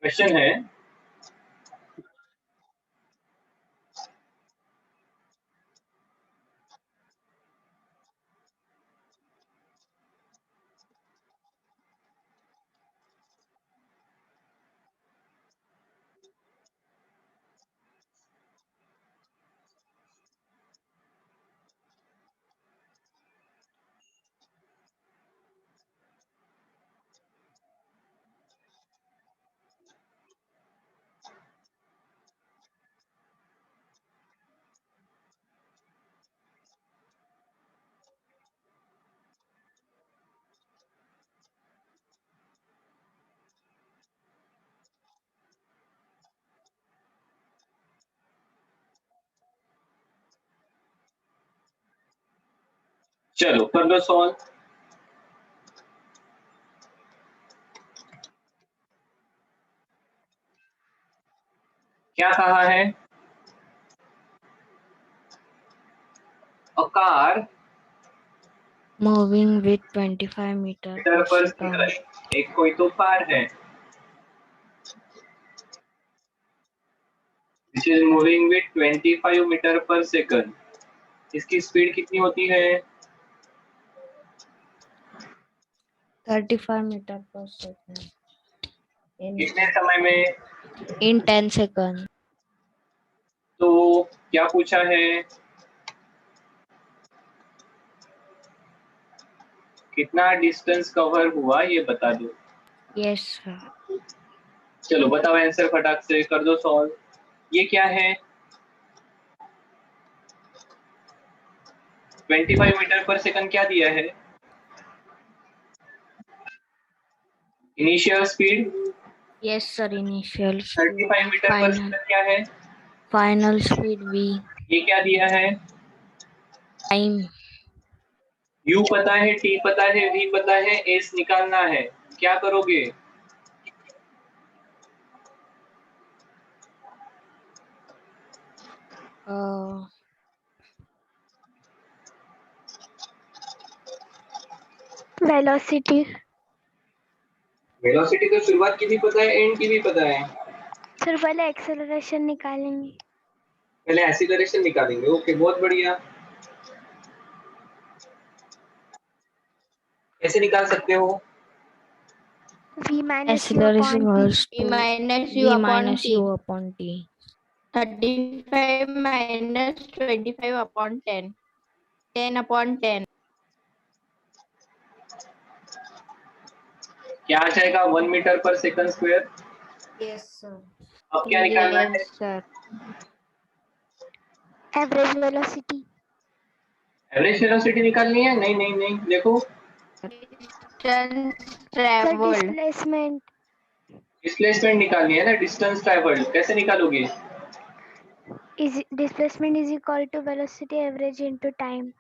Question है चलो कर लो सॉल्व। क्या कहा है? A car Moving with 25 meter metre per per second. Second. एक कोई तो कार है which is moving with 25 metre per second. इसकी स्पीड कितनी होती है? 35 meter per second. कितने समय में? In 10 seconds. तो क्या पूछा है? कितना डिस्टेंस कवर हुआ ये बता दो। Yes, sir. चलो बताओ आंसर फटाक से कर दो सॉल्व। ये क्या है? 25 मीटर पर सेकंड क्या दिया है? Initial speed Yes, sir. Initial speed. 35 metre per second क्या है? Final speed V. ये क्या दिया है? Time. U पता है, T पता है, V पता है, S निकालना है। क्या करोगे? वेलोसिटी। वेलोसिटी तो शुरुआत की भी पता है, एंड की भी पता है। सर पहले एक्सेलरेशन निकालेंगे। पहले एक्सीलरेशन निकालेंगे। ओके, बहुत बढ़िया। कैसे निकाल सकते हो? V minus U Acceleration upon equals T। to V minus U upon T. 35 minus 25 upon 10. 10 upon 10. क्या आ जाएगा? 1 metre per second square. Yes, sir. अब क्या निकालना है? Yes, sir. Average velocity. Average velocity निकालनी है? नहीं नहीं नहीं, देखो Distance sir traveled. Displacement. Displacement निकालनी है ना, डिस्टेंस ट्रैवल्ड। कैसे निकालोगे? Is displacement is equal to velocity average into time.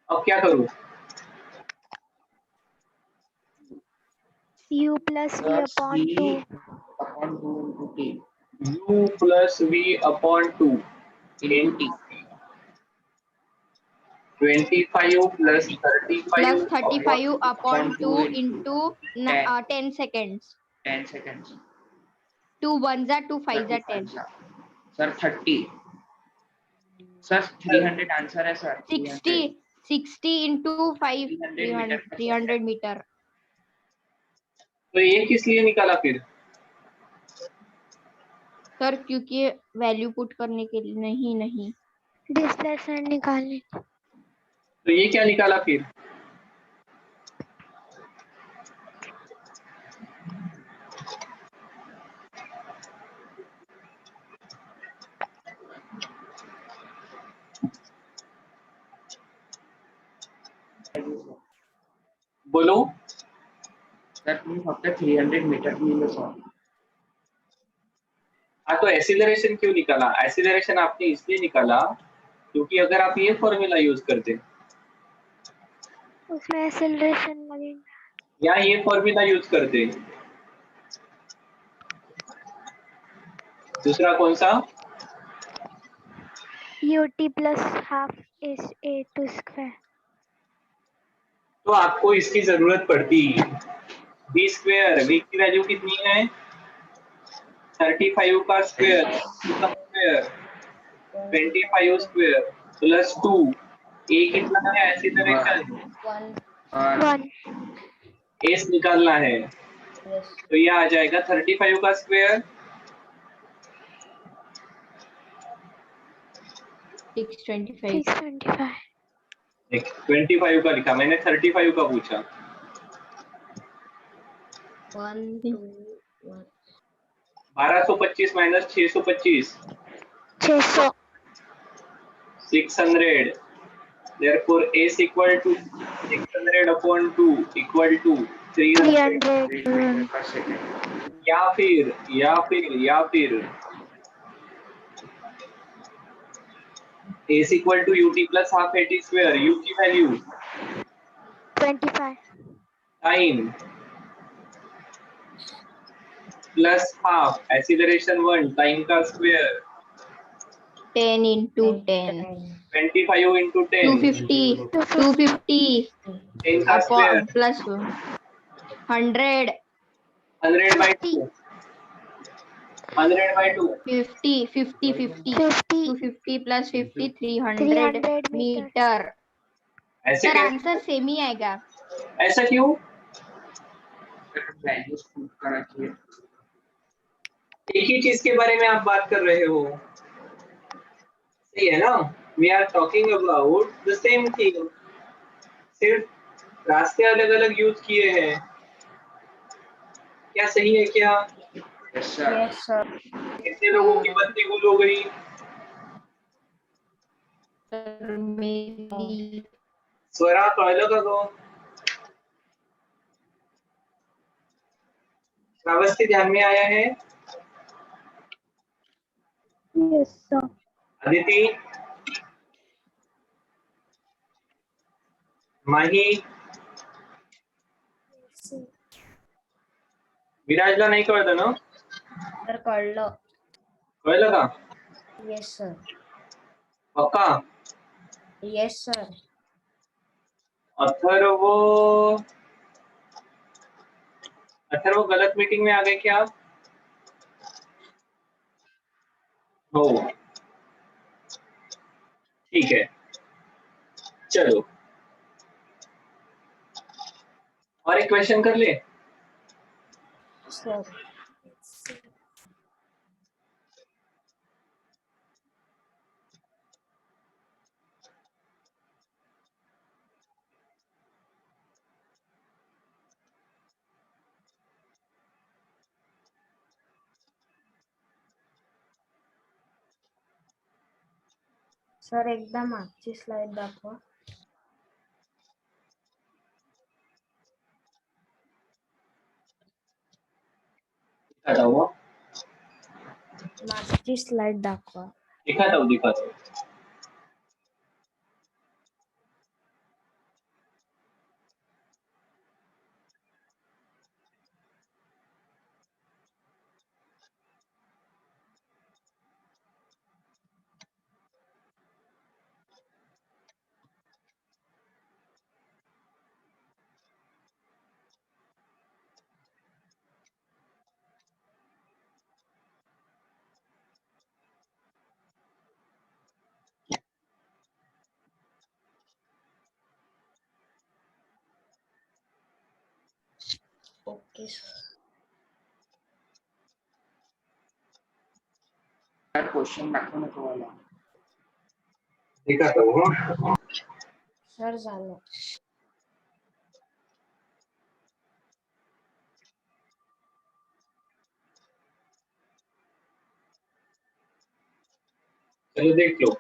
अब क्या करूं? U plus V upon 2। U plus V upon 2 into 25 plus 35 Plus 35 upon 2 into 10 seconds. 10 seconds. 2 ones are 2 5s are 10. Sir, 30. Sir, 300 answer है sir. 60 into 5 300 meter. तो ये किस लिए निकाला फिर? सर क्योंकि वैल्यू पुट करने के लिए नहीं डिस्प्लेसमेंट निकालने। तो ये क्या निकाला फिर? बोलो। सर तुम्ही फक्त 300 मीटर लिहिलं सर. हाँ, तो एक्सीलरेशन क्यों निकाला? एक्सीलरेशन आपने इसलिए निकाला क्योंकि अगर आप ये फॉर्मूला यूज करते उसमें एक्सेलरेशन लगेगा। या ये फॉर्मूला यूज करते, दूसरा कौन सा? UT plus half is A2 square. तो आपको इसकी जरूरत पड़ती। बी स्क्वेयर, बी की वैल्यू कितनी है? 35 का स्क्वेयर, का स्क्वेयर 25 स्क्वेयर प्लस 2। ए कितना है एक्सीलरेशन? 1. एस निकालना है, तो ये आ जाएगा 35 का स्क्वेयर 625. 625. 25 का लिखा मैंने, 35 का पूछा। 1225 minus 625 600. 600। Therefore, S equal to 600 upon 2 equal to 300। 300. Metre per second. या फिर S equal to ut plus half at square, u की value 25. Time plus half acceleration 1 time का स्क्वायर 10 into 10. 25 into 10 250. 250 10 का square upon plus 100. 100 by 2 100 by 2 50. 50. 50. 250 plus 50 300 300 meter. ऐसे sir कैसे? Answer same ही आएगा। ऐसा क्यों? वैल्यूज पुट करना चाहिए। एक ही चीज के बारे में आप बात कर रहे हो, सही है ना? We are talking about the same thing, सिर्फ रास्ते अलग अलग यूज किए हैं। क्या सही है क्या? Yes sir. कितने लोगों की बत्ती गुल हो गई? मेरी स्वरा कळलं का गो? श्रावस्ती ध्यान में आया है? Yes, sir. अदिति, माही, विराजला नाही कळलं ना? सर कळलं. कळलं का? Yes sir. पक्का? Yes sir. अथर्व, अथर्व गलत मीटिंग में आ गए क्या आप? हो, ठीक है, चलो और एक क्वेश्चन कर ले। सर सर एकदा मागची स्लाइड दाखवा. दिखाता हूँ, मागची स्लाइड दाखवा. दिखाता हूँ, दिखाता हूँ। Okay sir. सर क्वेश्चन दाखव ना तुम्हाला। दिखाता हूँ। सर झालं. चलो देख लो।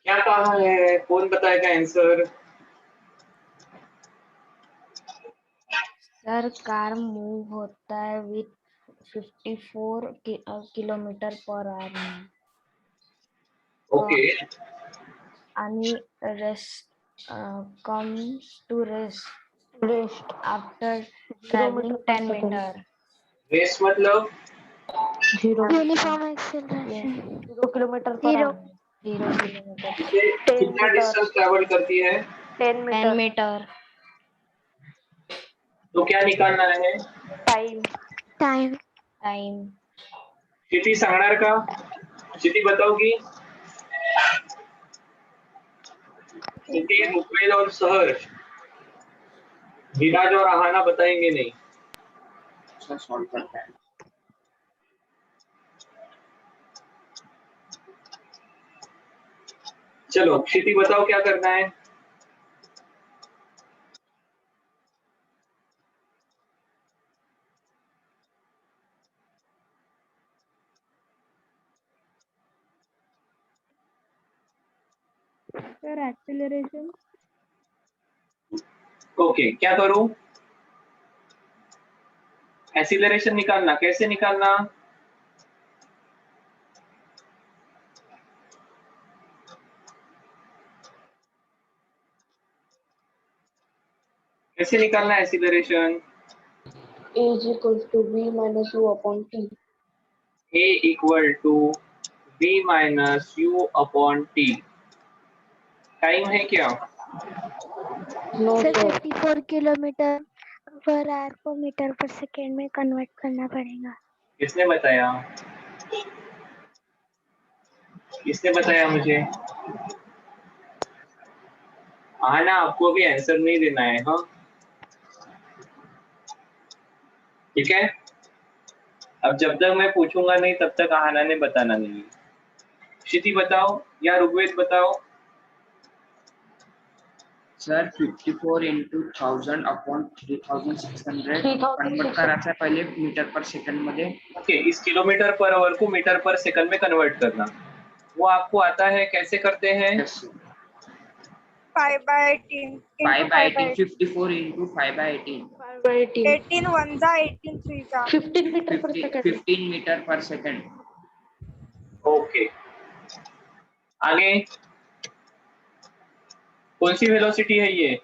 क्या कहा है? कौन बताएगा आंसर? सर कार मूव होता है with 54 kilometre per hour okay आणि rest comes to rest after traveling 10 meter. Rest मतलब uniform acceleration 0 kilometre per Zero. Hour 0 kilometre इसे कितना डिस्टेंस ट्रैवल करती है 10 मीटर तो क्या निकालना है टाइम टाइम क्षिति सांगणार का क्षिति बताओगी क्षिति ऋग्वेद और सहर्ष धीराज और आहाना बताएंगे नहीं सर सॉल्व करता है चलो क्षिति बताओ क्या करना है सर एक्सेलरेशन ओके क्या करूं एक्सीलरेशन निकालना कैसे निकालना कैसे निकालना acceleration A is equal to V minus U upon T. A equal to V minus U upon T time है क्या No sir sir. 54 kilometre per hour को मीटर पर सेकेंड में कन्वर्ट करना पड़ेगा किसने बताया मुझे आना आपको भी आंसर नहीं देना है हाँ ठीक है अब जब तक मैं पूछूंगा नहीं तब तक आहाना ने बताना नहीं क्षिति बताओ या ऋग्वेद बताओ सर 54 into 1000 upon 3600 कन्वर्ट करायचं आहे पहिले मीटर पर सेकंड मध्ये ओके इस किलोमीटर पर आवर को मीटर पर सेकंड में कन्वर्ट करना वो आपको आता है कैसे करते हैं 5 by 18. 5 by 18 54 into 5 by 18 18 1 जा 18 3 जा. 15 मीटर पर 15 मीटर पर सेकंड ओके आगे कौन सी वेलोसिटी है ये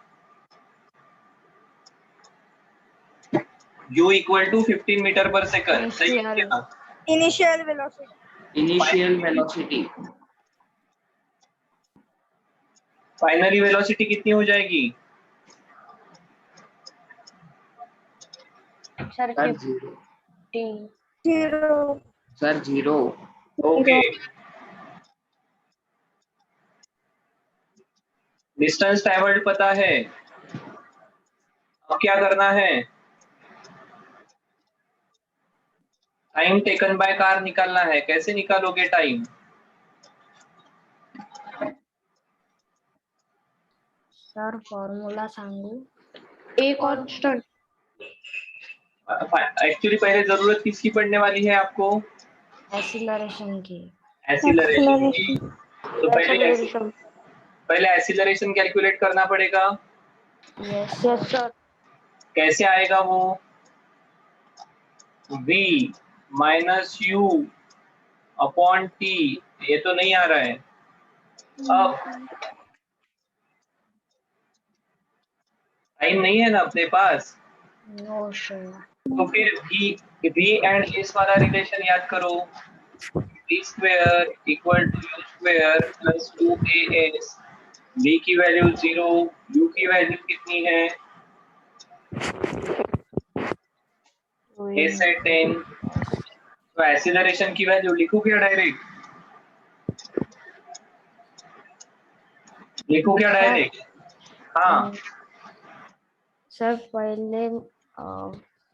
u equal to 15 metre per second सही है क्या Initial velocity. Initial velocity finally velocity कितनी हो जाएगी sir sir 15 0. Sir 0 okay distance travelled पता है अब क्या करना है टाइम टेकन बाय कार निकालना है कैसे निकालोगे टाइम सर फॉर्मूला सांगू A कांस्टेंट एक्चुअली पहले जरूरत किसकी पड़ने वाली है आपको एक्सीलरेशन की एक्सीलरेशन की तो पहले एक्सीलरेशन कैलकुलेट करना पड़ेगा यस सर कैसे आएगा वो v minus U upon T ये तो नहीं आ रहा है अब टाइम नहीं है ना अपने पास नो सर तो फिर v एंड इस वाला रिलेशन याद करो v square equal to u square plus 2as v की वैल्यू 0 u की वैल्यू कितनी है a से 10 तो एक्सीलरेशन की वैल्यू लिखो क्या डायरेक्ट हाँ सर पहले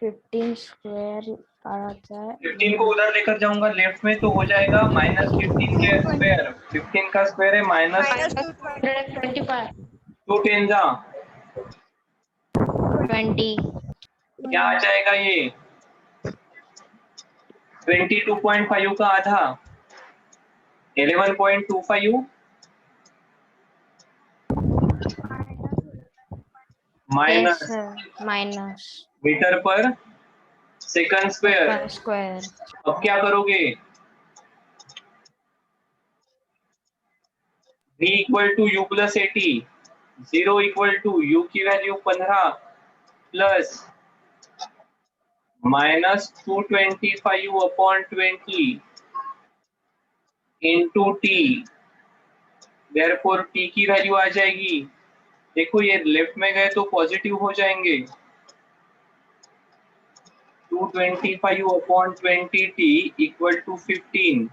15 स्क्वायर आता है 15 को उधर लेकर जाऊंगा लेफ्ट में तो हो जाएगा माइनस 15 के स्क्वायर 15 का स्क्वायर है माइनस Minus 225. 210 जा 20. क्या आ जाएगा ये 22.5 का आधा 11.25 minus minus metre per second square. Square. अब क्या करोगे? v equal to U plus 80, 0 equal to u की value 15 plus -225 upon 20 into T, therefore T की वैल्यू आ जाएगी, देखो ये लेफ्ट में गए तो पॉजिटिव हो जाएंगे, 225 upon 20t equal to 15,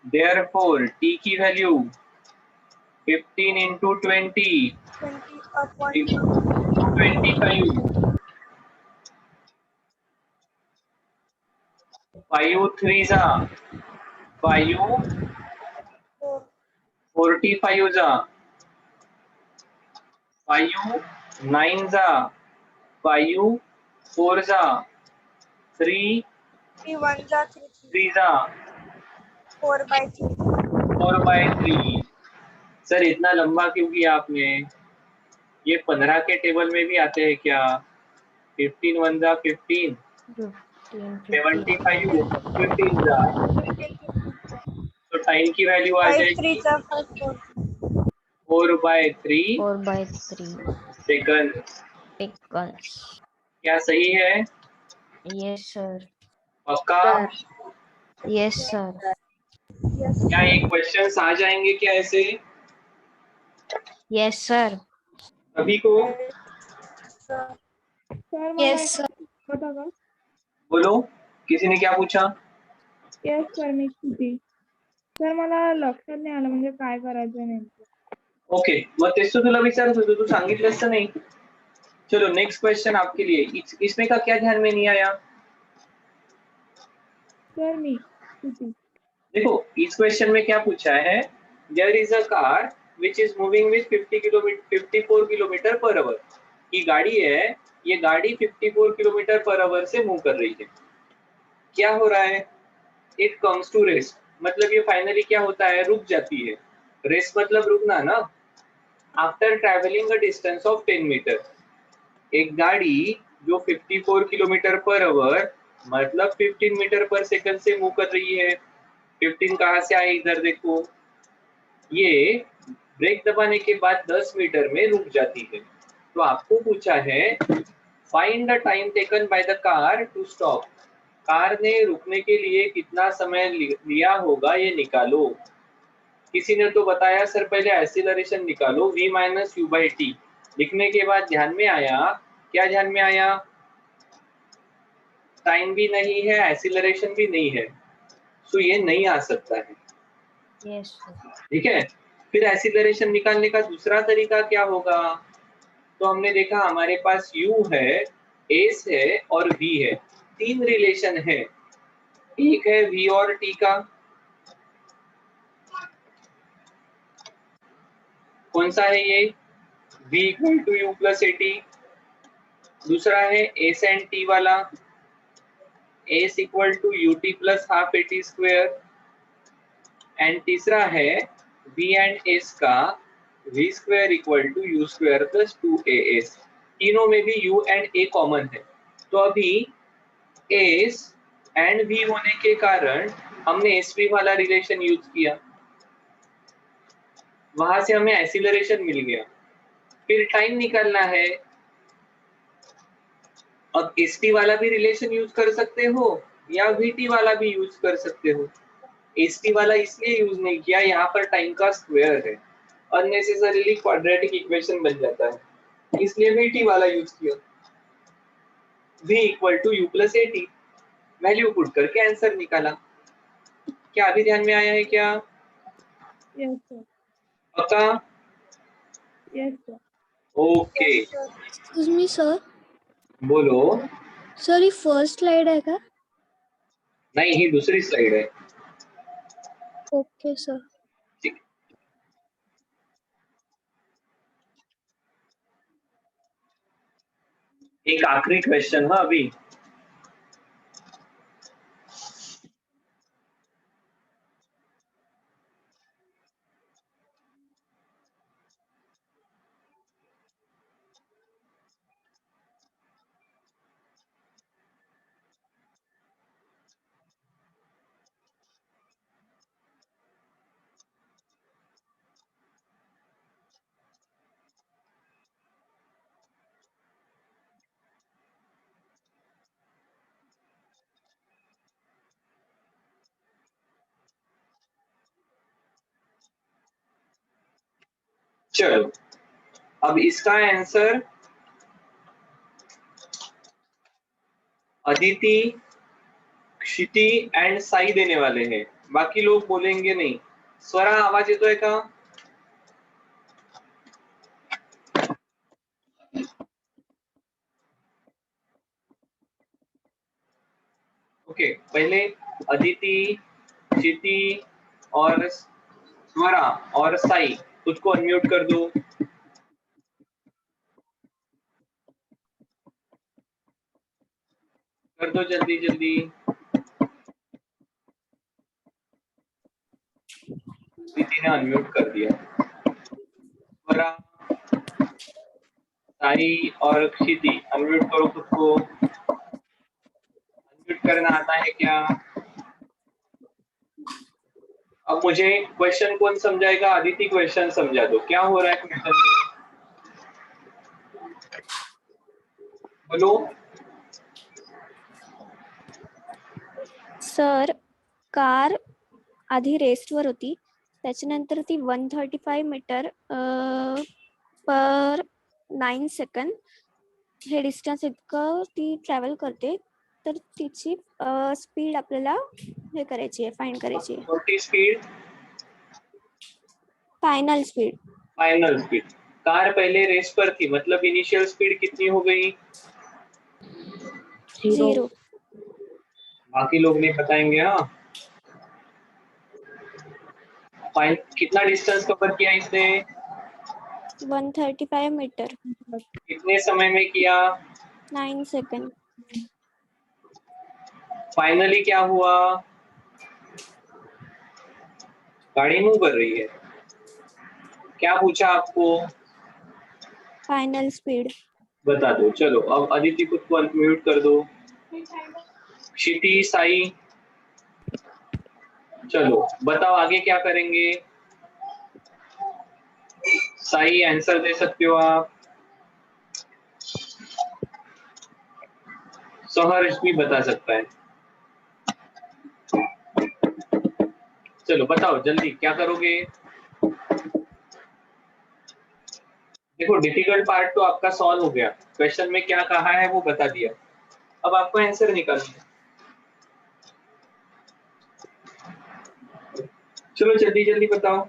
therefore T की वैल्यू 15 इंटू 20 20 upon 25, 5 3 जा 5, 4. 45 जा 5, 9 जा 5, 4 जा 3, 3 1 जा 3 3 जा 4/3. 4/3। सर इतना लंबा क्यों किया आपने? ये 15 के टेबल में भी आते हैं क्या? 15 1 जा 15, 75 15 जा, 15 तो टाइम की वैल्यू आ 5 जाएगी 3 जा 5 4. 4/3 4/3 सेकंड। seconds. क्या सही है? Yes sir. पक्का? Yes sir. Yes. क्या ये क्वेश्चंस आ जाएंगे क्या ऐसे Yes sir. अभी को? Sir. Yes sir. बोलो, किसी ने क्या पूछा? येस सर मी किती सर मला लक्षात नाही आलं म्हणजे काय करायचं नेमकं. ओके, मग तेच तो तुला विचारत होतो, तू सांगितलंस तर नाही. चलो नेक्स्ट क्वेश्चन आपके लिए, इसमें का क्या ध्यान में नहीं आया? सर मी किती देखो इस क्वेश्चन में क्या पूछा है, there is a car which is moving with 54 kilometre per hour. ये गाड़ी है, ये गाड़ी 54 किलोमीटर पर आवर से मूव कर रही है। क्या हो रहा है? इट कम्स टू रेस्ट, मतलब ये फाइनली क्या होता है, रुक जाती है। रेस्ट मतलब रुकना ना। After travelling a distance of 10 metre, एक गाड़ी जो 54 किलोमीटर पर आवर मतलब 15 मीटर पर सेकंड से मूव कर रही है। 15 कहाँ से आए, इधर देखो, ये ब्रेक दबाने के बाद 10 मीटर में रुक जाती है। तो आपको पूछा है find the time taken by the car to stop, car ने रुकने के लिए कितना समय लिया होगा ये निकालो। किसी ने तो बताया सर पहले एक्सीलरेशन निकालो, v minus you by T. लिखने के बाद ध्यान में आया, क्या ध्यान में आया? टाइम भी नहीं है, एक्सीलरेशन भी नहीं है, सो ये नहीं आ सकता है। Yes sir. ठीक है, फिर एक्सीलरेशन निकालने का दूसरा तरीका क्या होगा? तो हमने देखा हमारे पास u है, s है और v है, तीन रिलेशन है। एक है v और t का, कौन सा है ये? v equal to U plus 80। दूसरा है s एंड t वाला, s equal to U T plus half 80 square. And तीसरा है v एंड s का v square equal to U square plus 2as। तीनों में भी u एंड a कॉमन है, तो अभी s एंड v होने के कारण हमने sv वाला रिलेशन यूज किया, वहां से हमें एक्सीलरेशन मिल गया। फिर टाइम निकालना है, अब st वाला भी रिलेशन यूज कर सकते हो या vt वाला भी यूज कर सकते हो। st वाला इसलिए यूज नहीं किया, यहाँ पर टाइम का स्क्वायर है, अननेसेसरीली क्वाड्रेटिक इक्वेशन बन जाता है, इसलिए vt वाला यूज किया। v equal to U plus 80, value put करके आंसर निकाला। क्या अभी ध्यान में आया है क्या? येस सर पक्का? Yes sir okay, Yes, sir. Excuse me sir बोलो। सर ही फर्स्ट स्लाइड आहे का? नहीं, ही दूसरी स्लाइड है। Okay sir. ठीक, एक आखिरी क्वेश्चन है अभी। चलो अब इसका आंसर अदिति, क्षिति एंड साई देने वाले हैं, बाकी लोग बोलेंगे नहीं। स्वरा आवाज येतोय का? ओके, पहले अदिति, क्षिति और स्वरा और साई, उसको अनम्यूट कर दो। कर दो जल्दी जल्दी। अदिति ने अनम्यूट कर दिया। स्वरा, साई और क्षिति अनम्यूट करो खुद को। अनम्यूट करना आता है क्या? अब मुझे क्वेश्चन कौन समझाएगा? अदिति क्वेश्चन समझा दो, क्या हो रहा है क्वेश्चन में? बोलो। सर, कार आधी रेस्टवर होती, त्याच्यानंतर ती 135 मीटर पर 9 सेकंड हे डिस्टन्स इतकं ती ट्रॅव्हल करते, तर तिची स्पीड आपल्याला हे करायची आहे, फाइंड करायची आहे. छोटी speed, final speed. Final speed. Car पहले रेस पर थी, मतलब इनिशियल स्पीड कितनी हो गई? 0. बाकी लोग नहीं बताएंगे। हाँ, कितना डिस्टेंस कवर किया इसने? 135 मीटर. कितने समय में किया? 9 सेकंड. फाइनली क्या हुआ? गाड़ी मूव कर रही है। क्या पूछा आपको? Final speed. बता दो। चलो अब अदिति खुद को अनम्यूट कर दो। क्षिति, साई, चलो बताओ आगे क्या करेंगे? साई आंसर दे सकते हो आप, सहर्ष भी बता सकता है। चलो बताओ जल्दी क्या करोगे? देखो डिफिकल्ट पार्ट तो आपका सॉल्व हो गया, क्वेश्चन में क्या कहा है वो बता दिया, अब आपको आंसर निकालना है। चलो जल्दी जल्दी बताओ।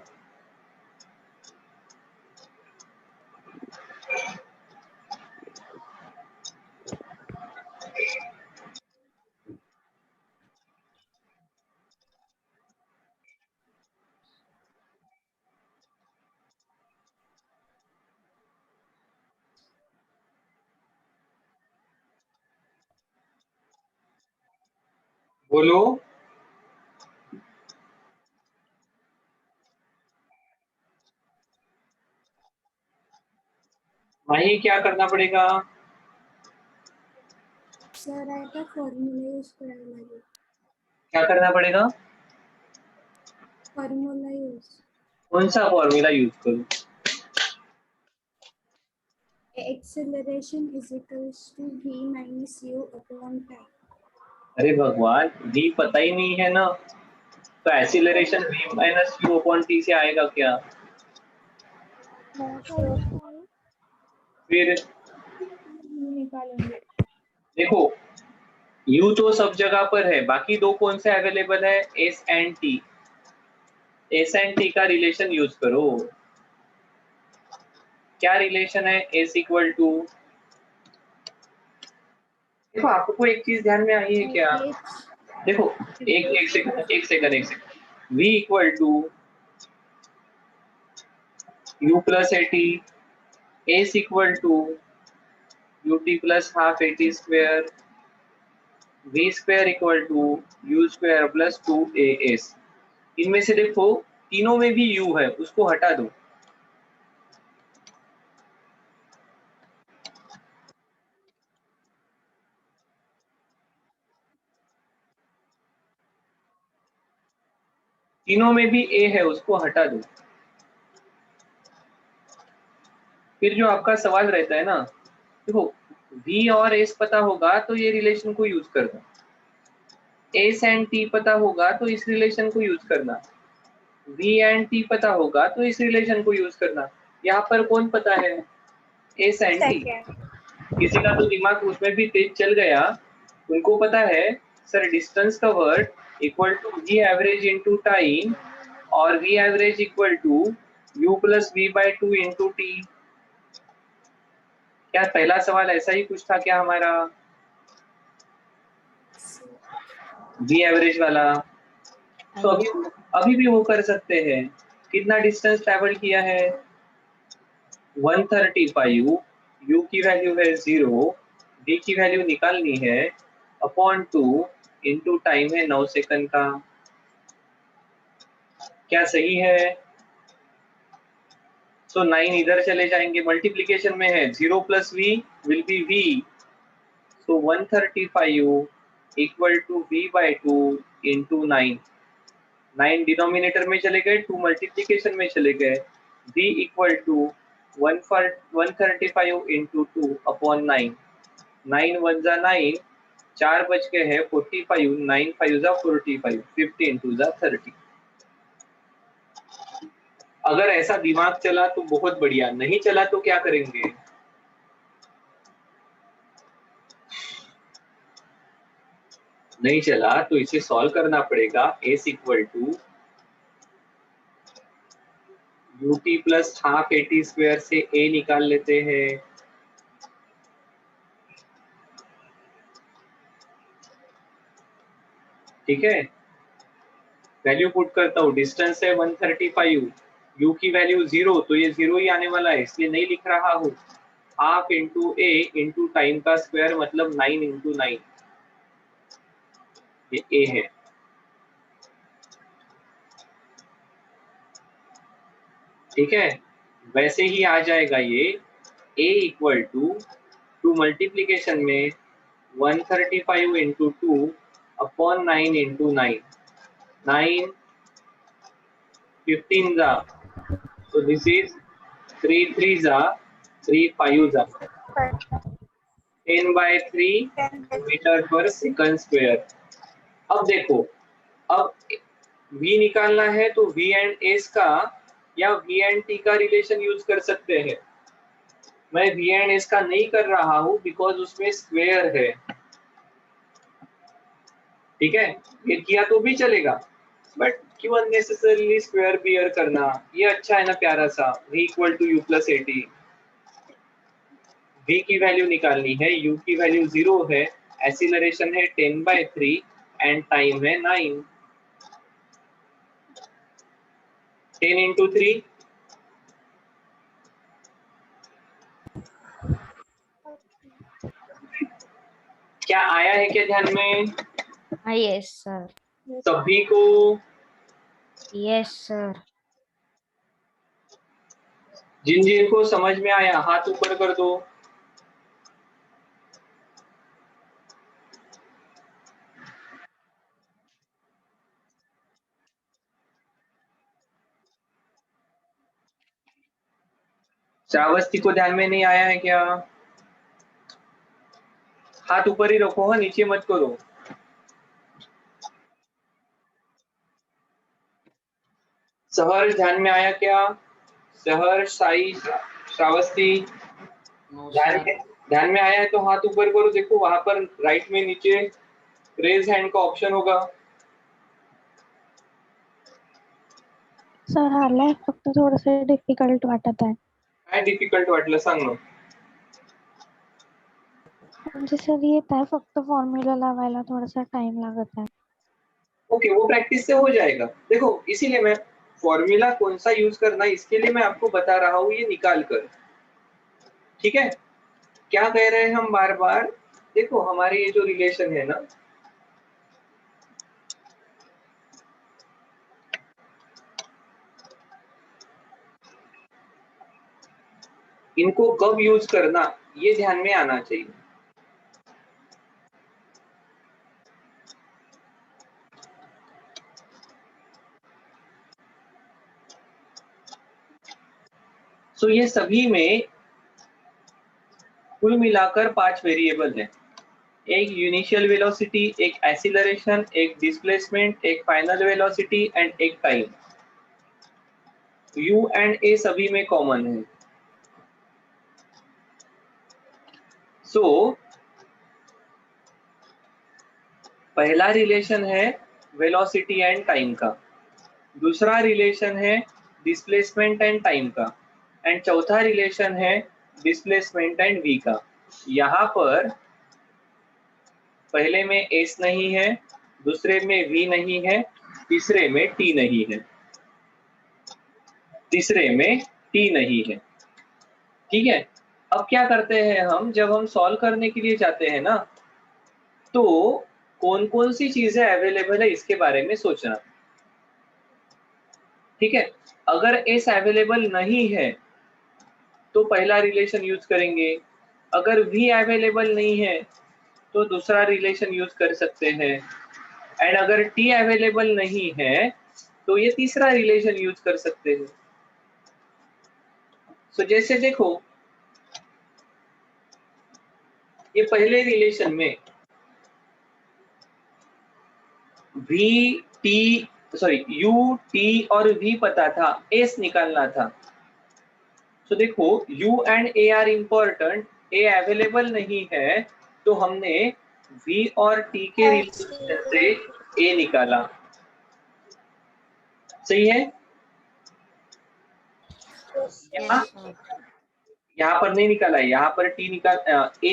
बोलो। वही क्या करना पड़ेगा? सर आता फॉर्म्युला यूज करायला लागेल. क्या करना पड़ेगा? Formula use. कौन सा फॉर्मूला यूज करूं? Acceleration is equals to v minus u upon time. अरे भगवान, v पता ही नहीं है ना, तो acceleration v minus u upon t से आएगा क्या? फिर निकालेंगे. देखो u तो सब जगह पर है, बाकी दो कौन से अवेलेबल है? s and t। s and t का रिलेशन यूज करो। क्या रिलेशन है? s इक्वल टू, देखो आपको एक चीज ध्यान में आई है क्या? देखो एक second v equal to u plus at, s equal to ut plus half at square, v square equal to u square plus 2as। इनमें से देखो तीनों में भी u है, उसको हटा दो। तीनों में भी a है, उसको हटा दो। फिर जो आपका सवाल रहता है ना, देखो v और s पता होगा तो ये रिलेशन को यूज करना, s एंड t पता होगा तो इस रिलेशन को यूज करना, v एंड t पता होगा तो इस रिलेशन को यूज करना। यहाँ पर कौन पता है? S and T. किसी का तो दिमाग उसमें भी तेज चल गया, उनको पता है sir distance covered equal to V average into time और V average equal to U plus V by two into T. क्या पहला सवाल ऐसा ही कुछ था क्या हमारा? वी एवरेज वाला। तो अभी भी वो कर सकते हैं। कितना डिस्टेंस ट्रेवल किया है? 135, u की वैल्यू है 0, v की वैल्यू निकालनी है अपॉन 2 इंटू टाइम है 9 सेकंड का। क्या सही है? तो 9 इधर चले जाएंगे, मल्टीप्लीकेशन में है, 0 plus v will be v, so 135 equal to v by 2 into 9। 9 denominator में चले गए, 2 मल्टीप्लीकेशन में चले गए, v equal to 135 into 2 upon 9। 9 1 जा 9, 4 बच गए हैं 45, 9 5 जा 45, 15 2 जा 30। अगर ऐसा दिमाग चला तो बहुत बढ़िया, नहीं चला तो क्या करेंगे? नहीं चला तो इसे सॉल्व करना पड़ेगा। s equal to ut plus half at square से a निकाल लेते हैं। ठीक है, वैल्यू पुट करता हूँ। डिस्टेंस है 135, u की वैल्यू 0, तो ये 0 ही आने वाला है, इसलिए नहीं लिख रहा हूँ। Half into a into time का स्क्वायर मतलब 9 इंटू 9, ये a है। ठीक है, वैसे ही आ जाएगा ये a इक्वल टू मल्टीप्लीकेशन में 135 इंटू 2 अपॉन 9 इंटू 9, 9 15 जा, so this is 3 3 जा 3 5 जा 10 bye 3 metre per second square. अब देखो, अब v निकालना है तो v एंड s का या v एंड t का रिलेशन यूज कर सकते हैं। मैं v एंड s का नहीं कर रहा हूं बिकॉज उसमें स्क्वायर है। ठीक है, ये किया तो भी चलेगा, बट क्यों अननेसेसरली स्क्वायर बियर करना? ये अच्छा है ना प्यारा सा, v equal to U plus A T. v की वैल्यू निकालनी है, u की वैल्यू 0 है, एक्सीलरेशन है 10 बाय 3 एंड टाइम है 9। 10 इंटू 3 क्या आया है क्या ध्यान में? Yes sir. सभी को? Yes sir. जिन जिन को समझ में आया हाथ ऊपर कर दो। श्रावस्ती को ध्यान में नहीं आया है क्या? हाथ ऊपर ही रखो, हाँ नीचे मत करो। सहर्ष ध्यान में आया क्या? सहर्ष, साई, श्रावस्ती ध्यान में आया है तो हाथ ऊपर करो। देखो वहां पर राइट में नीचे रेज हैंड का ऑप्शन होगा। सर आलाय, फक्त थोडंसं डिफिकल्ट वाटत आहे. काय डिफिकल्ट वाटलं सांग ना? म्हणजे सर येत आहे, फक्त फॉर्म्युला लावायला थोडासा टाइम लागत आहे. ओके, वो प्रैक्टिस से हो जाएगा। देखो इसीलिए मैं फॉर्मूला कौन सा यूज करना है इसके लिए मैं आपको बता रहा हूँ, ये निकाल कर। ठीक है, क्या कह रहे हैं हम बार बार? देखो हमारे ये जो रिलेशन है ना, इनको कब यूज करना ये ध्यान में आना चाहिए। सो ये सभी में कुल मिलाकर 5 वेरिएबल हैं। एक इनिशियल वेलोसिटी, एक एक्सीलरेशन, एक डिस्प्लेसमेंट, एक फाइनल वेलोसिटी एंड एक टाइम। U एंड A सभी में कॉमन है। सो पहला रिलेशन है वेलोसिटी एंड टाइम का, दूसरा रिलेशन है डिस्प्लेसमेंट एंड टाइम का, एंड चौथा रिलेशन है डिस्प्लेसमेंट एंड v का। यहाँ पर पहले में s नहीं है, दूसरे में v नहीं है, तीसरे में t नहीं है, तीसरे में t नहीं है। ठीक है, अब क्या करते हैं हम, जब हम सॉल्व करने के लिए जाते हैं ना, तो कौन कौन सी चीजें अवेलेबल है इसके बारे में सोचना। ठीक है, अगर s अवेलेबल नहीं है तो पहला रिलेशन यूज करेंगे, अगर v अवेलेबल नहीं है तो दूसरा रिलेशन यूज कर सकते हैं, एंड अगर t अवेलेबल नहीं है तो ये तीसरा रिलेशन यूज कर सकते हैं। सो जैसे देखो, ये पहले रिलेशन में u t और v पता था, s निकालना था। तो देखो u and a are important, a available नहीं है तो हमने v और t के रिलेशन से a निकाला। सही है? यहाँ पर नहीं निकाला है, यहाँ पर a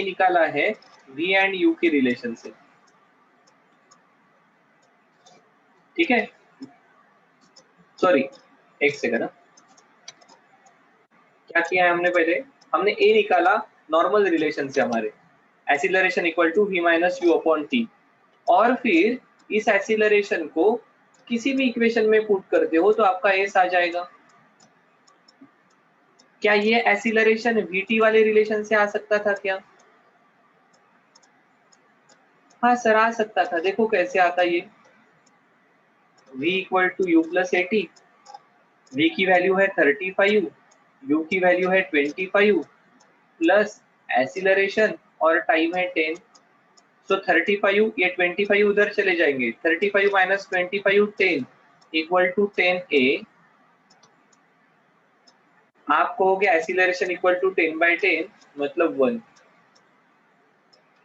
निकाला है v एंड u के रिलेशन से। ठीक है, सॉरी एक सेकंड, क्या किया है हमने, पहले हमने a निकाला नॉर्मल रिलेशन से हमारे, acceleration equal to v minus U upon T, और फिर इस एक्सीलरेशन को किसी भी इक्वेशन में पुट करते हो तो आपका s आ जाएगा। क्या ये एक्सीलरेशन vt वाले रिलेशन से आ सकता था क्या? हाँ सर आ सकता था। देखो कैसे आता ये, v equal to U plus A T, v की वैल्यू है 35, u की वैल्यू है 25 प्लस एक्सीलरेशन और टाइम है 10। सो 35, ये 25 उधर चले जाएंगे, 35 माइनस 25 10 इक्वल टू 10a। आप कहोगे एक्सीलरेशन इक्वल टू 10/10 मतलब 1।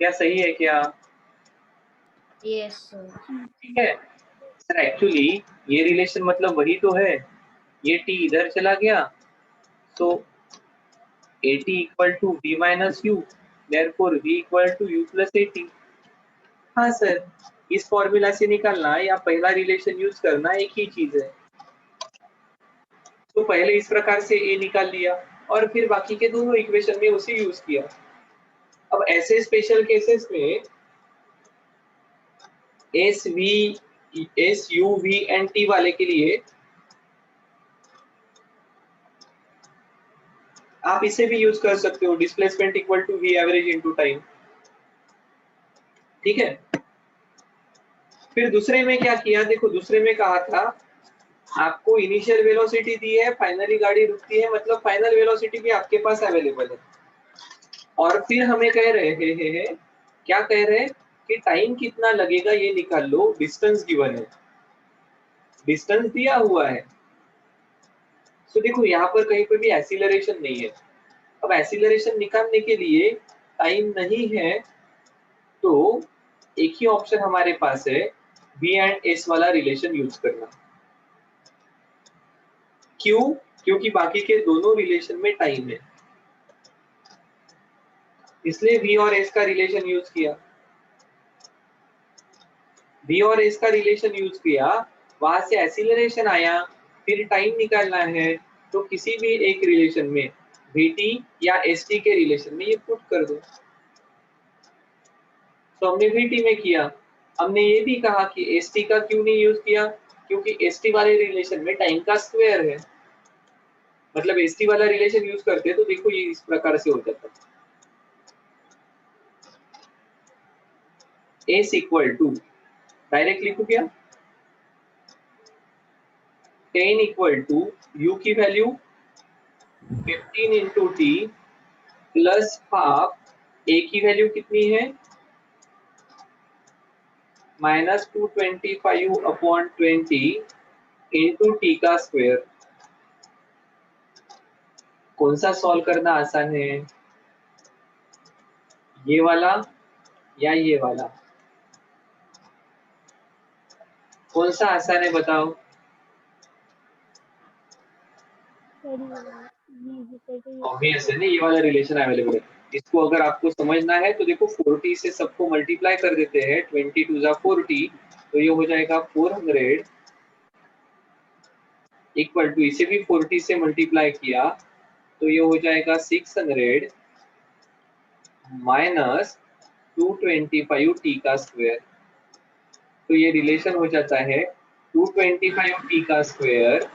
क्या सही है क्या? Yes sir. ठीक है सर, एक्चुअली ये रिलेशन मतलब वही तो है, ये t इधर चला गया, तो at equal to v minus U, therefore v equal to U plus A T. हाँ सर, इस फॉर्मूला से निकालना या पहला रिलेशन यूज करना एक ही चीज है। तो पहले इस प्रकार से a निकाल लिया और फिर बाकी के दोनों इक्वेशन में उसे यूज किया। अब ऐसे स्पेशल केसेस में S U V and T वाले के लिए आप इसे भी यूज कर सकते हो, displacement equal to V average into time. ठीक है, फिर दूसरे में क्या किया, देखो दूसरे में कहा था आपको इनिशियल वेलोसिटी दी है, फाइनली गाड़ी रुकती है, मतलब फाइनल वेलोसिटी भी आपके पास अवेलेबल है, और फिर हमें कह रहे हैं क्या कह रहे हैं कि टाइम कितना लगेगा ये निकाल लो, डिस्टेंस गिवन है, डिस्टेंस दिया हुआ है। तो देखो यहाँ पर कहीं पर भी एक्सीलरेशन नहीं है। अब एक्सीलरेशन निकालने के लिए टाइम नहीं है तो एक ही ऑप्शन हमारे पास है, v एंड s वाला रिलेशन यूज करना। क्यों? क्योंकि बाकी के दोनों रिलेशन में टाइम है, इसलिए v और s का रिलेशन यूज किया। v और s का रिलेशन यूज किया, वहां से एक्सीलरेशन आया, फिर टाइम निकालना है, तो किसी भी एक रिलेशन में vt या st के रिलेशन में ये पुट कर दो। तो हमने vt में किया, हमने ये भी कहा कि st का क्यों नहीं यूज किया, क्योंकि st वाले रिलेशन में टाइम का स्क्वायर है, मतलब st वाला रिलेशन यूज करते तो देखो ये इस प्रकार से हो जाता, s इक्वल टू डायरेक्ट लिखो क्या, 10 इक्वल टू u की value 15 into T plus half, a की वैल्यू कितनी है -225 अपॉन 20 इंटू टी का स्क्वायर। कौन सा सॉल्व करना आसान है, ये वाला या ये वाला, कौन सा आसान है बताओ? ऑब्वियस है ना, ये वाला रिलेशन अवेलेबल है। इसको अगर आपको समझना है तो देखो 40 से सबको मल्टीप्लाई कर देते हैं, 20 टू जा 40, तो ये हो जाएगा 400 इक्वल टू, इसे भी 40 से मल्टीप्लाई किया तो ये हो जाएगा 600 माइनस 225t का स्क्वायर। तो ये रिलेशन हो जाता है 225t का square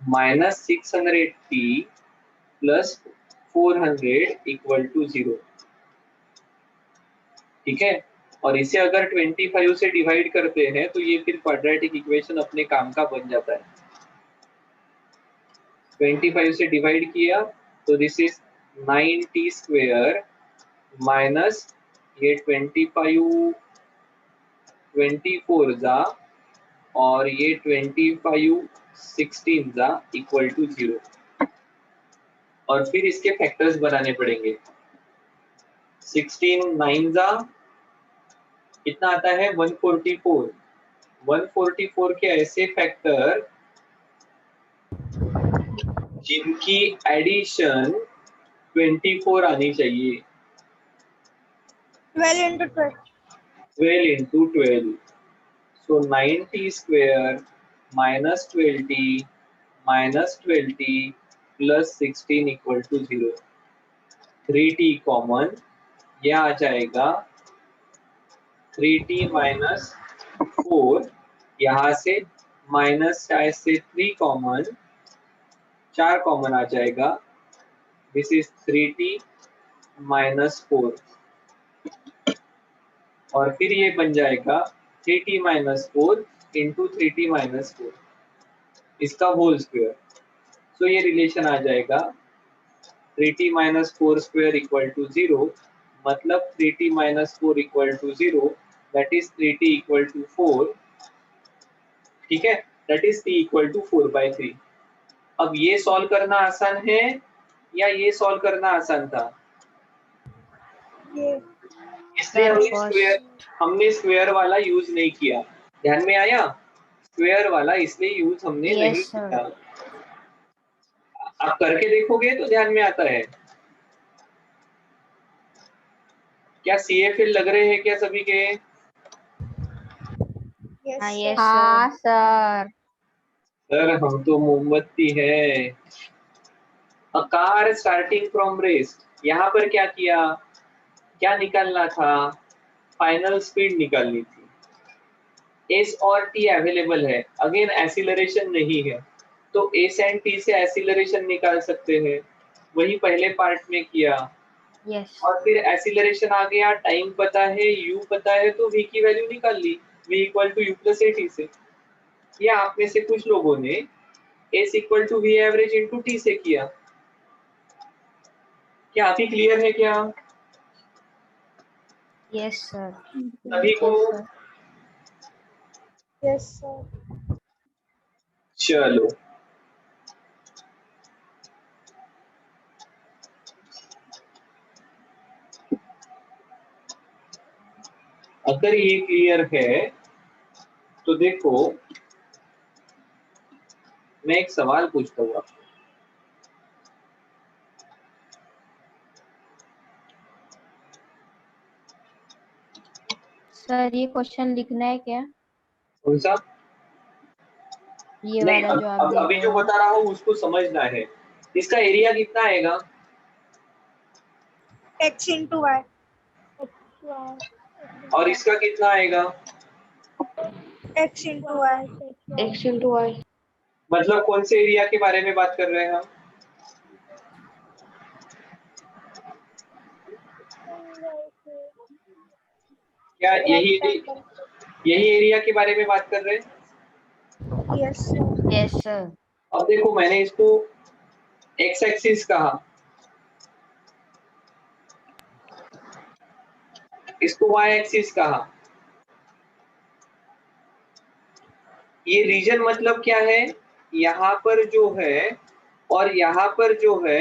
minus 600t plus 400 equal to 0। ठीक है, और इसे अगर 25 से डिवाइड करते हैं तो ये फिर क्वाड्रेटिक इक्वेशन अपने काम का बन जाता है। 25 से डिवाइड किया तो this is 9t square minus ये 24 जा और ये 25 16 जा इक्वल टू 0, और फिर इसके फैक्टर्स बनाने पड़ेंगे। 16 9 जा कितना आता है 144, 144 के ऐसे फैक्टर जिनकी एडिशन 24 आनी चाहिए। 12 into 12. 12 into 12, so 9t square minus 12t minus 12t plus 16 equal to 0। 3t common, यह आ जाएगा 3t minus 4, यहाँ से माइनस से 3 कॉमन, 4 कॉमन आ जाएगा, दिस इज 3t minus 4, और फिर ये बन जाएगा 3t minus 4 into 3t minus 4, इसका होल स्क्वायर। सो ये रिलेशन आ जाएगा 3t minus 4 square equal to 0, मतलब 3t minus 4 equal to 0, that is 3t equal to 4। ठीक है, that is t equal to 4/3। अब ये सॉल्व करना आसान है या ये सॉल्व करना आसान था? ये इसलिए हमने स्क्वायर वाला यूज नहीं किया, ध्यान में आया? स्क्वायर वाला इसलिए यूज हमने नहीं किया। आप करके देखोगे तो ध्यान में आता है। क्या CFL लग रहे हैं क्या सभी के? yes, हाँ सर। सर हम तो मोमबत्ती है। A car starting from rest, यहाँ पर क्या किया, क्या निकालना था? फाइनल स्पीड निकालनी थी। S और T अवेलेबल है, अगेन एक्सीलरेशन नहीं है, तो S एंड T से एक्सीलरेशन निकाल सकते हैं, वही पहले पार्ट में किया। और फिर एक्सीलरेशन आ गया, टाइम पता है, u पता है, तो v की वैल्यू निकाल ली, v equal to u plus at से। या आप में से कुछ लोगों ने s equal to v average into t से किया। क्या अभी क्लियर है क्या? Yes sir. सभी को? yes sir. चलो अगर ये क्लियर है तो देखो मैं एक सवाल पूछता हूँ आपको। सर ये क्वेश्चन लिखना है क्या? कौन सा? ये नहीं, वाला जो आप अभी जो बता रहा हूँ उसको समझना है। इसका एरिया कितना आएगा? X into y. और इसका कितना आएगा? X into y. x into y। मतलब कौन से एरिया के बारे में बात कर रहे हैं हम? क्या यही एरिया के बारे में बात कर रहे हैं? Yes sir. Yes sir. अब देखो मैंने इसको एक्स एक्सिस कहा, इसको वाई एक्सिस कहा। ये रीजन मतलब क्या है? यहाँ पर जो है और यहाँ पर जो है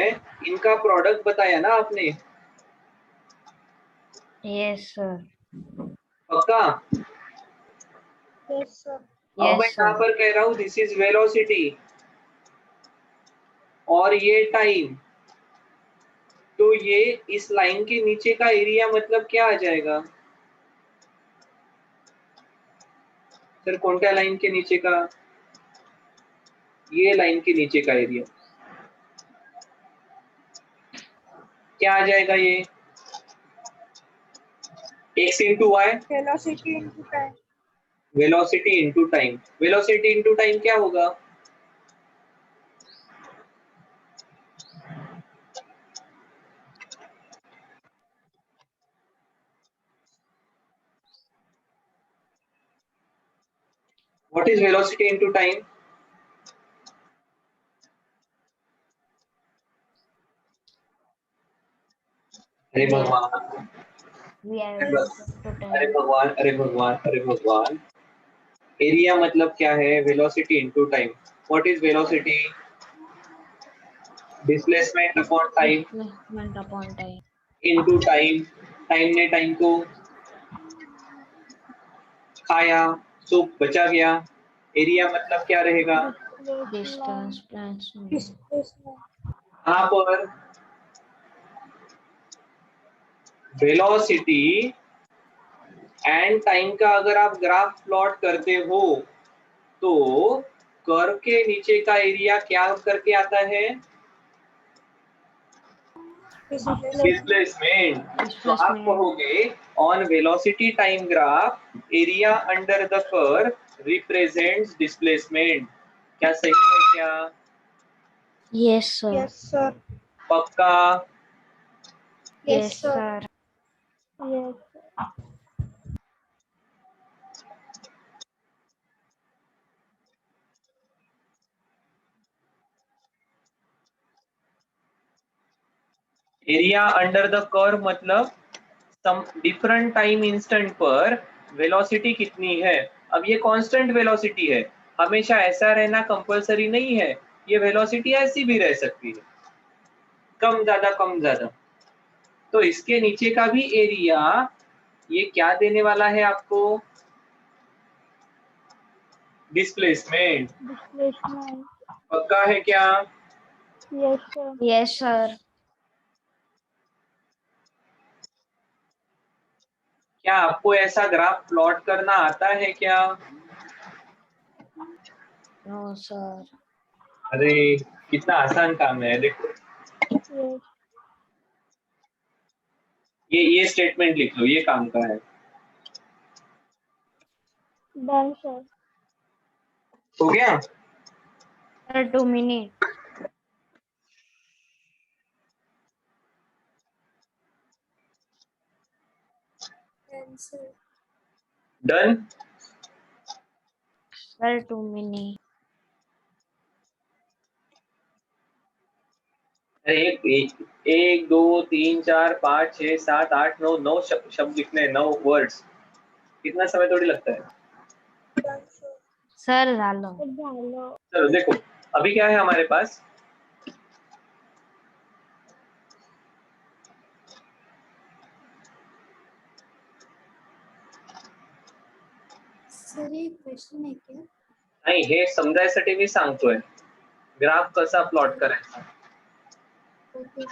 इनका प्रोडक्ट बताया ना आपने, Yes, sir. पक्का? Yes, sir. अब मैं Yes, यहाँ sir. पर कह रहा हूँ दिस इज वेलोसिटी और ये टाइम, तो ये इस लाइन के नीचे का एरिया मतलब क्या आ जाएगा सर? कोणत्या लाइन के नीचे का? ये लाइन के नीचे का एरिया क्या आ जाएगा? ये x into Y, Velocity into time. Velocity into time. Velocity into time क्या होगा? What is velocity into time? अरे भगवान, We are अरे to time. भगवान, अरे भगवान, अरे भगवान। एरिया मतलब क्या है? Velocity into time. What is velocity? Displacement upon time Displacement upon time. Into time. Time ने टाइम को खाया, तो बचा गया। एरिया मतलब क्या रहेगा? Distance plus Displacement. यहाँ पर वेलोसिटी एंड टाइम का अगर आप ग्राफ प्लॉट करते हो तो कर्व के नीचे का एरिया क्या करके आता है? डिस्प्लेसमेंट। तो आप कहोगे on velocity time graph area under the curve represents displacement. क्या सही है क्या? Yes, sir. Yes, sir. पक्का? Yes, sir. Yes. Area under the curve मतलब सम डिफरेंट टाइम इंस्टेंट पर वेलोसिटी कितनी है। अब ये कांस्टेंट वेलोसिटी है, हमेशा ऐसा रहना कंपलसरी नहीं है। ये वेलोसिटी ऐसी भी रह सकती है, कम ज्यादा कम ज्यादा। तो इसके नीचे का भी एरिया ये क्या देने वाला है आपको? डिस्प्लेसमेंट। Displacement. पक्का है क्या? Yes, sir. Yes, sir. क्या आपको ऐसा ग्राफ प्लॉट करना आता है क्या? No, sir. अरे कितना आसान काम है, देखो Yes. ये स्टेटमेंट लिख लो, ये काम का है। Done, sir. हो गया? Sir, 2 minutes. Answer. Done? Sir, 2 minutes. अरे एक दो तीन चार पाँच छः सात आठ नौ, 9 शब्द लिखने, 9 वर्ड्स। कितना समय थोड़ी लगता है। Done, sir. Sir, झालं. झालं. चलो देखो अभी क्या है हमारे पास। सर एक क्वेश्चन आहे की नाही, हे समजायसाठी मी सांगतोय ग्राफ कसा प्लॉट करायचा। ओके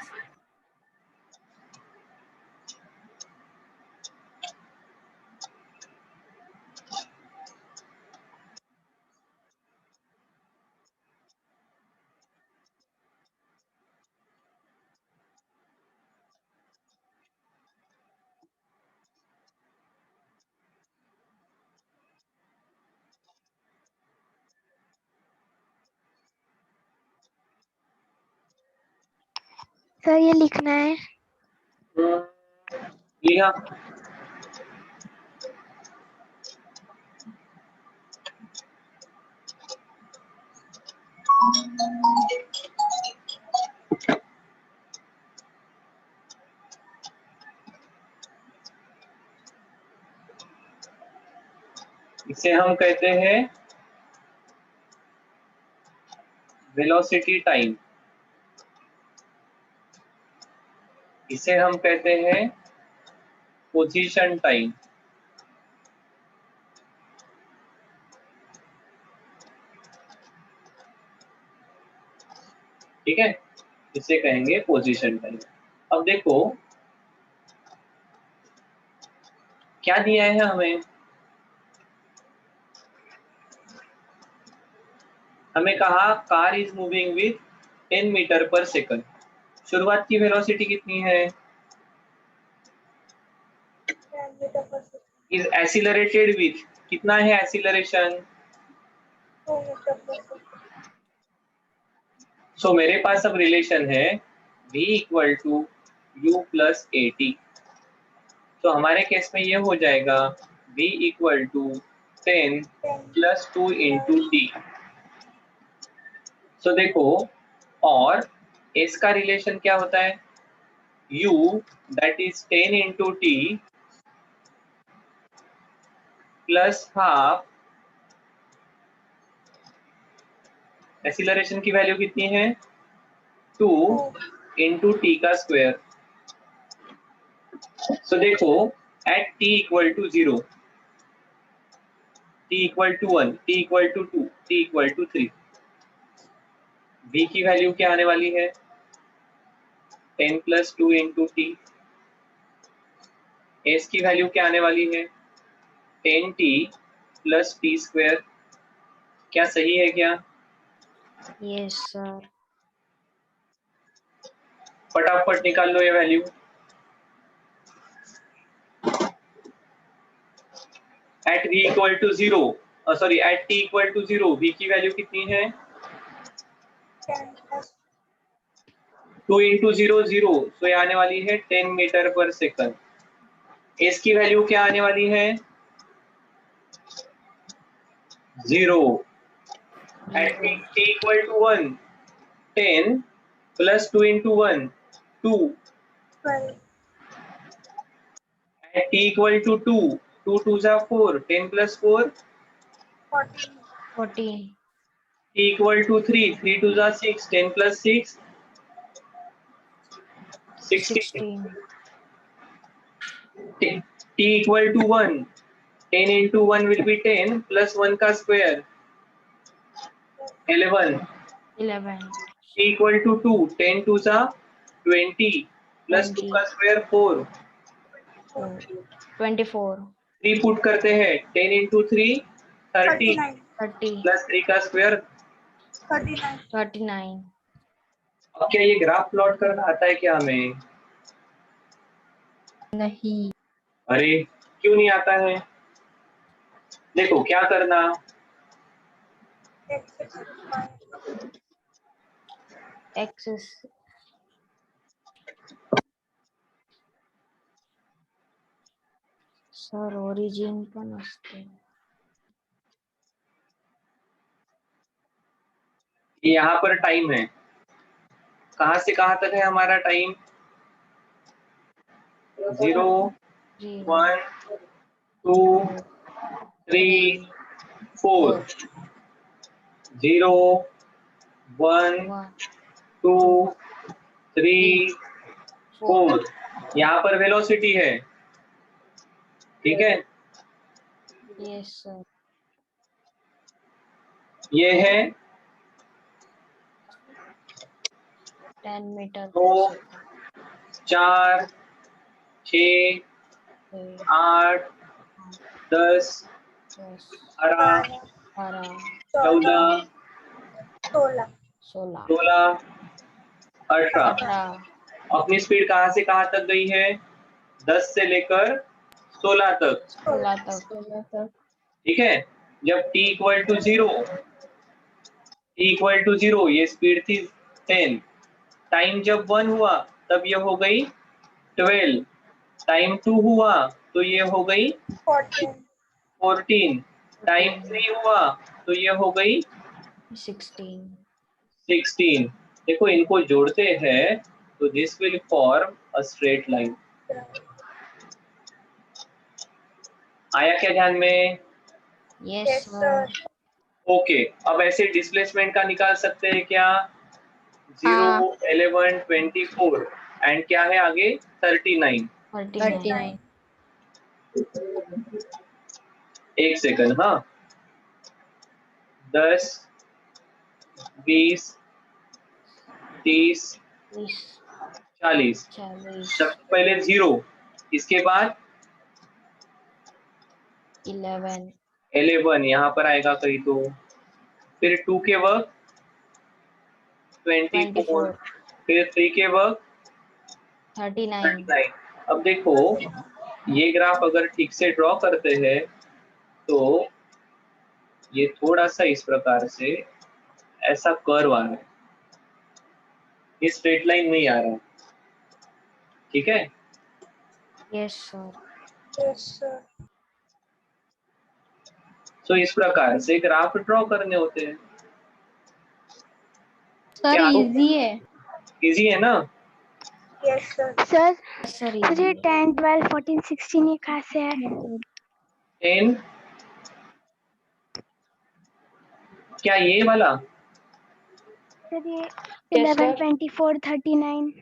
सर ये लिखना है। लिहा। इसे हम कहते हैं वेलोसिटी टाइम। इसे हम कहते हैं पोजीशन टाइम। ठीक है, इसे कहेंगे पोजीशन टाइम। अब देखो क्या दिया है हमें, हमें कहा car is moving with 10 metre per second. शुरुआत की वेलोसिटी कितनी है? 10 meter per second. Is accelerated with, कितना है acceleration? 2 meter per second. So मेरे पास अब रिलेशन है v equal to u plus A T. तो हमारे केस में ये हो जाएगा v equal to 10 plus 2 into T. So देखो, और s का रिलेशन क्या होता है? u that is 10 into T plus half. Acceleration की वैल्यू कितनी है? 2 इंटू टी का स्क्वायर। सो देखो, at t equal to 0, t equal to 1, t equal to 2, t equal to 3, v की वैल्यू क्या आने वाली है? 10 प्लस 2 इंटू टी। s की वैल्यू क्या आने वाली है? 10t plus T square. क्या सही है क्या? Yes sir. फटाफट निकाल लो ये value. At v equal to 0, sorry at t equal to 0, v की वैल्यू कितनी है? 10 plus 2 इंटू 0 0, तो ये आने वाली है 10 मीटर पर सेकंड। s की वैल्यू क्या आने वाली है? 0। At t equal to 1, 10 plus 2 into 1, 2। 12. At t equal to 2, 2 2 जा 4, 10 प्लस 4, 14. 14, t इक्वल टू 3, 3 2 जा 6, 10 plus 6, 16। 16, t equal to 1, 10 into 1 will be 10 plus 1 का स्क्वायर 11। 11, t इक्वल टू 2, 10 2 जा 20 plus 2 का स्क्वायर 4। 24, 3 पुट करते हैं, 10 इंटू 3 30 39. 30, प्लस 3 का square. 39. 39। अब क्या ये ग्राफ प्लॉट करना आता है क्या हमें? नहीं। अरे क्यों नहीं आता है? देखो क्या करना, एक्सेस सर ओरिजिन पण असते। ये यहाँ पर टाइम है, कहाँ से कहाँ तक है हमारा टाइम? 0 1 2 3 4, 0 1 2 3 4। यहाँ पर वेलोसिटी है, ठीक है। Yes sir. ये है 10 मीटर 2 4 6 8 10 12 12, 14 16. 16, 16 18। 18, अपनी स्पीड कहाँ से कहाँ तक गई है? 10 से लेकर 16 तक, 16 तक। ठीक है। जब t equal to 0, t equal to 0 ये स्पीड थी 10। टाइम जब 1 हुआ तब ये हो गई 12। टाइम 2 हुआ तो ये हो गई 14. 14। टाइम 3 हुआ तो ये हो गई 16, 16। देखो इनको जोड़ते हैं तो this will form a straight line. आया क्या ध्यान में? Yes Yes, sir. sir. Okay, अब ऐसे डिस्प्लेसमेंट का निकाल सकते हैं क्या? 0 हाँ। 11 24 एंड क्या है आगे? 39। 39, एक सेकंड, हाँ, 10, 20, 30, 40। 40, सबसे पहले 0, इसके बाद 11, यहाँ पर आएगा कहीं तो, फिर 2 के वर्क 24, 24, फिर 3 के वर्क 39, 39। अब देखो ये ग्राफ अगर ठीक से ड्रॉ करते हैं तो ये थोड़ा सा इस प्रकार से ऐसा कर्व आ रहा है, ये स्ट्रेट लाइन नहीं आ रहा है, ठीक है। yes sir, Yes, sir. तो इस प्रकार से ग्राफ ड्रॉ करने होते हैं। सर क्या इजी है। इजी है ना? Yes, sir. Sir yes sir, मुझे easy है। 10, 12, 14, 16 ये कहाँ से है? 10, क्या ये वाला? सर ये 11, 24, 39।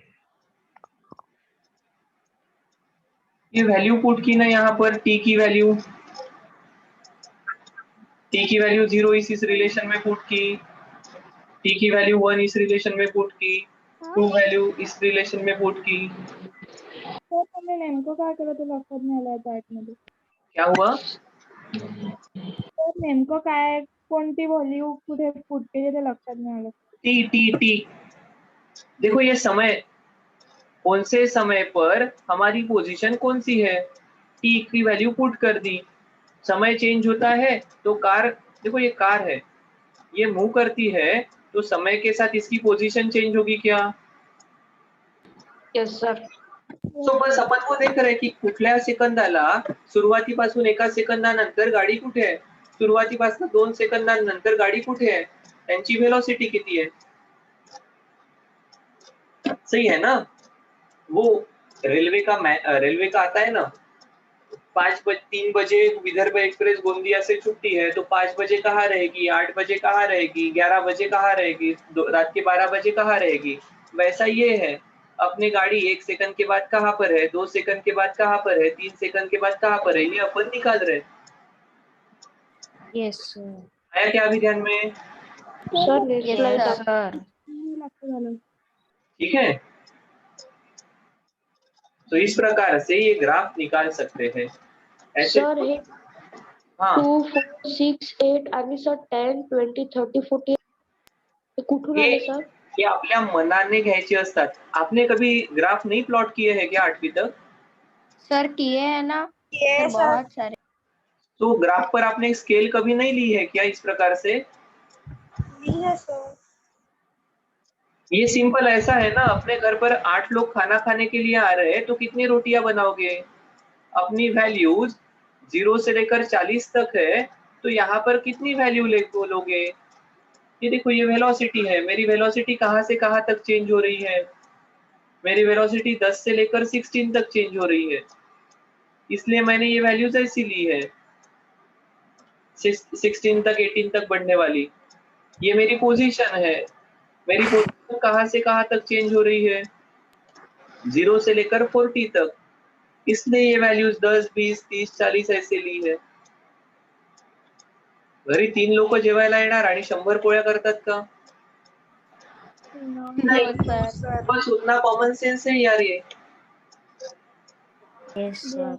ये वैल्यू पुट की ना यहाँ पर, टी की वैल्यू 0 इस रिलेशन में पुट की, टी की वैल्यू 1 इस रिलेशन में पुट की, 2 वैल्यू इस रिलेशन में पुट की। तर तुम्ही नेमकं काय केलं ते लक्षात नाही आलं चार्ट मध्ये. क्या हुआ? तर नेमकं काय कोणती व्हॅल्यू कुठे पुट केली ते लक्षात नाही आलं. टी टी टी देखो ये समय, कौन से समय पर हमारी पोजीशन कौन सी है, टी की वैल्यू पुट कर दी। समय चेंज होता है तो कार, देखो ये कार है, ये मूव करती है तो समय के साथ इसकी पोजीशन चेंज होगी क्या? yes sir, सो बस आपण वो देख रहे की कुठल्या सेकंदाला, सुरुवातीपासून 1 सेकंदानंतर गाडी कुठे आहे, सुरुवातीपासून 2 सेकंदानंतर गाडी कुठे आहे, त्यांची वेलोसिटी किती आहे। सही है ना? वो रेलवे का आता है ना, 3 बजे विदर्भ एक्सप्रेस गोंदिया से छुट्टी है तो 5 बजे कहाँ रहेगी, 8 बजे कहाँ रहेगी, 11 बजे कहाँ रहेगी, रात के 12 बजे कहाँ रहेगी। वैसा ये है, अपनी गाड़ी 1 सेकंड के बाद कहाँ पर है, 2 सेकंड के बाद कहाँ पर है, 3 सेकंड के बाद कहाँ पर है, ये अपन निकाल रहे। yes sir, आया क्या अभी ध्यान में? yes sir, लक्षात आलं. ठीक है, तो इस प्रकार से ये ग्राफ निकाल सकते हैं ऐसे। सर हे हाँ 2, 4, 6, 8 आणि सर 10, 20, 30, 40 हे कुठून आले सर? ये आपल्या मनाने घ्यायचे असतात। आपने कभी ग्राफ नहीं प्लॉट किए हैं क्या 8वीं तक? सर किए हैं ना, Yes, सर sir. बहुत सारे। तो ग्राफ पर आपने स्केल कभी नहीं ली है क्या इस प्रकार से? Yes, sir. ये सिंपल ऐसा है ना, अपने घर पर 8 लोग खाना खाने के लिए आ रहे हैं तो कितनी रोटियां बनाओगे? अपनी वैल्यूज 0 से लेकर 40 तक है तो यहाँ पर कितनी वैल्यू लोगे? ये देखो ये वेलोसिटी है, मेरी वेलोसिटी कहाँ से कहाँ तक चेंज हो रही है, मेरी वेलोसिटी 10 से लेकर 16 तक चेंज हो रही है, इसलिए मैंने ये वैल्यूज ऐसी ली है, 16 तक 18 तक बढ़ने वाली। ये मेरी पोजीशन है, मेरी पोजीशन कहाँ से कहाँ तक चेंज हो रही है, 0 से लेकर 40 तक, इसलिए ये वैल्यूज 10, 20, 30, 40 ऐसे ली है। घरी 3 लोक जेवायला येणार आणि 100 पोळ्या करतात का? No, sir. बस उतना कॉमन सेंस है यार ये। yes sir,